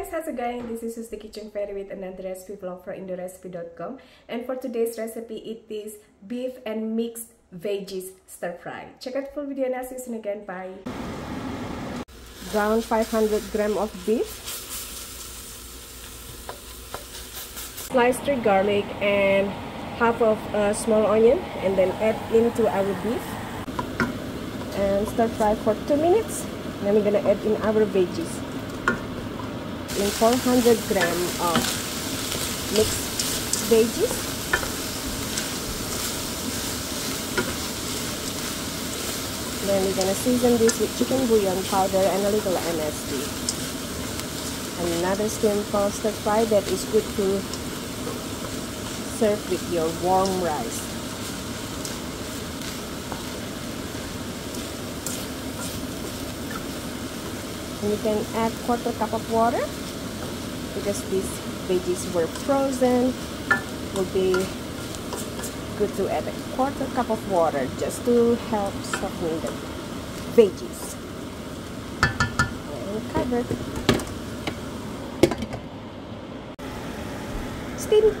guys, how's it going? This is the Kitchen Fairy with another recipe vlog for indorecipe.com, and for today's recipe it is beef and mixed veggies stir fry. Check out the full video and I'll see you soon again. Bye. Brown 500 gram of beef, sliced garlic and half of a small onion, and then add into our beef and stir fry for 2 minutes. Then we're gonna add in our veggies. In 400 gram of mixed veggies, then we're gonna season this with chicken bouillon powder and a little MSG. Another simple stir fry that is good to serve with your warm rice. And you can add 1/4 cup of water because these veggies were frozen. Will be good to add a 1/4 cup of water just to help soften the veggies. And cover. Steam.